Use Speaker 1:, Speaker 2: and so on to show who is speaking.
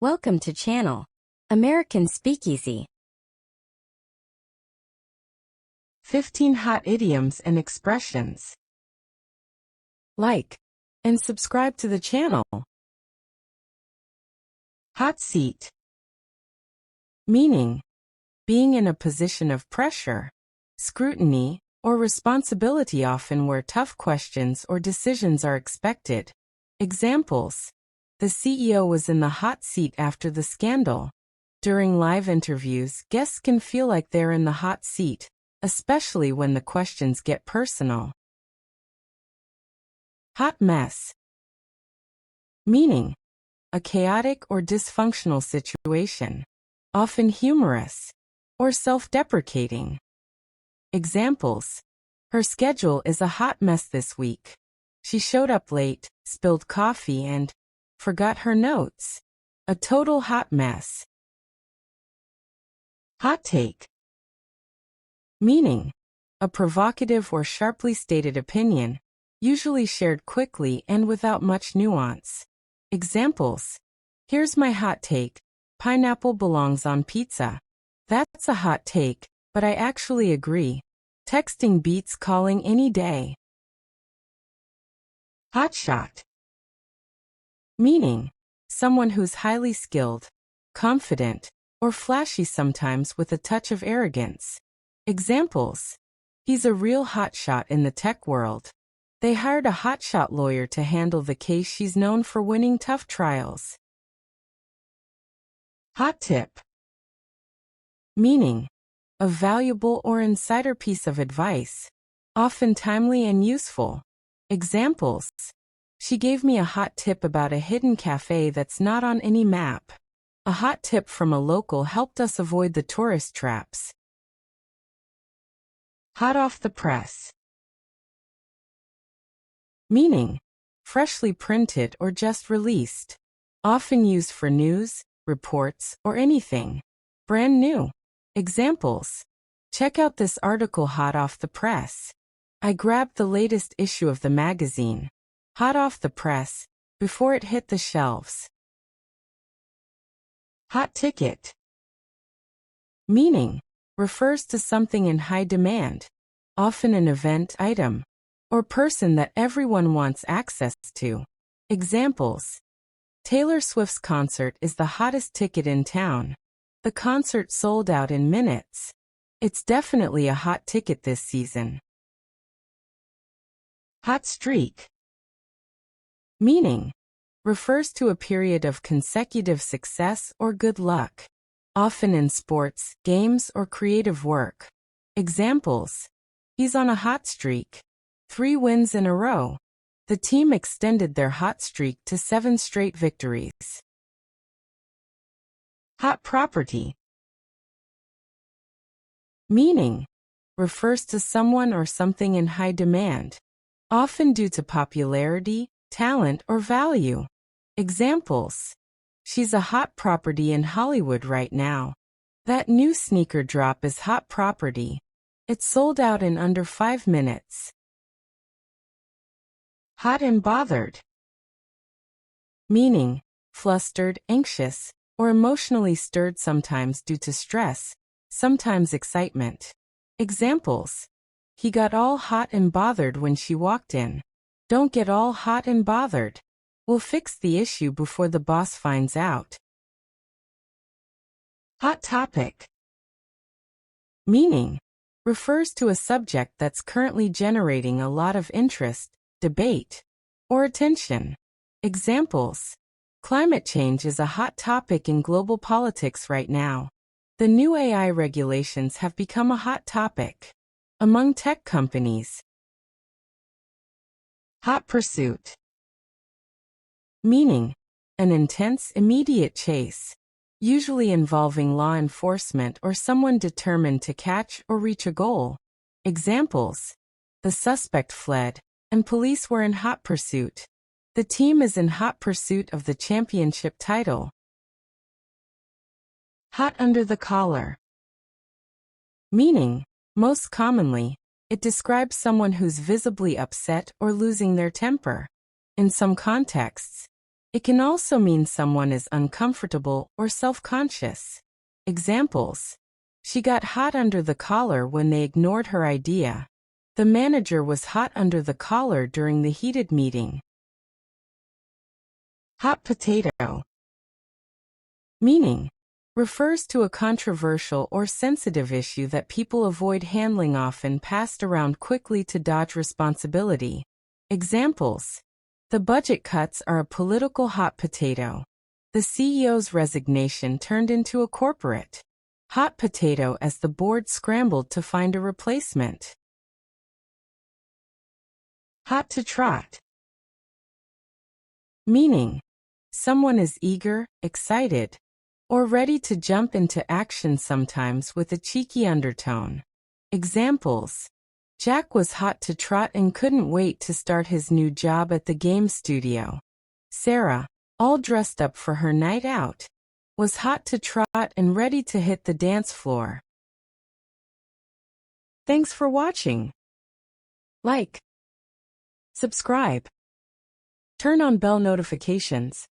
Speaker 1: Welcome to channel American Speakeasy.
Speaker 2: 15 hot idioms and expressions. Like and subscribe to the channel. Hot seat. Meaning, being in a position of pressure, scrutiny, or responsibility, often where tough questions or decisions are expected. Examples: the CEO was in the hot seat after the scandal. During live interviews, guests can feel like they're in the hot seat, especially when the questions get personal. Hot mess. Meaning, a chaotic or dysfunctional situation, often humorous or self-deprecating. Examples: her schedule is a hot mess this week. She showed up late, spilled coffee, and forgot her notes. A total hot mess. Hot take. Meaning, a provocative or sharply stated opinion, usually shared quickly and without much nuance. Examples: here's my hot take. Pineapple belongs on pizza. That's a hot take, but I actually agree. Texting beats calling any day. Hot shot. Meaning, someone who's highly skilled, confident, or flashy, sometimes with a touch of arrogance. Examples: he's a real hotshot in the tech world. They hired a hotshot lawyer to handle the case. She's known for winning tough trials. Hot tip. Meaning, a valuable or insider piece of advice, often timely and useful. Examples: she gave me a hot tip about a hidden cafe that's not on any map. A hot tip from a local helped us avoid the tourist traps. Hot off the press. Meaning, freshly printed or just released. Often used for news, reports, or anything brand new. Examples: check out this article hot off the press. I grabbed the latest issue of the magazine, hot off the press, before it hit the shelves. Hot ticket. Meaning, refers to something in high demand, often an event item or person that everyone wants access to. Examples: Taylor Swift's concert is the hottest ticket in town. The concert sold out in minutes. It's definitely a hot ticket this season. Hot streak. Meaning, refers to a period of consecutive success or good luck, often in sports, games, or creative work. Examples: he's on a hot streak. 3 wins in a row. The team extended their hot streak to 7 straight victories. Hot property. Meaning, refers to someone or something in high demand, often due to popularity, talent, or value. Examples: she's a hot property in Hollywood right now. That new sneaker drop is hot property. It sold out in under 5 minutes. Hot and bothered. Meaning, flustered, anxious, or emotionally stirred, sometimes due to stress, sometimes excitement. Examples: he got all hot and bothered when she walked in. Don't get all hot and bothered. We'll fix the issue before the boss finds out. Hot topic. Meaning, refers to a subject that's currently generating a lot of interest, debate, or attention. Examples: climate change is a hot topic in global politics right now. The new AI regulations have become a hot topic among tech companies. Hot pursuit. Meaning, an intense, immediate chase, usually involving law enforcement or someone determined to catch or reach a goal. Examples: the suspect fled, and police were in hot pursuit. The team is in hot pursuit of the championship title. Hot under the collar. Meaning, most commonly, it describes someone who's visibly upset or losing their temper. In some contexts, It can also mean someone is uncomfortable or self-conscious. Examples: she got hot under the collar when they ignored her idea. The manager was hot under the collar during the heated meeting. Hot potato. Meaning: refers to a controversial or sensitive issue that people avoid handling, often passed around quickly to dodge responsibility. Examples: the budget cuts are a political hot potato. The CEO's resignation turned into a corporate hot potato as the board scrambled to find a replacement. Hot to trot. Meaning: someone is eager, excited, or ready to jump into action, sometimes with a cheeky undertone. Examples: Jack was hot to trot and couldn't wait to start his new job at the game studio. Sarah, all dressed up for her night out, was hot to trot and ready to hit the dance floor. Thanks for watching. Like, subscribe, turn on bell notifications.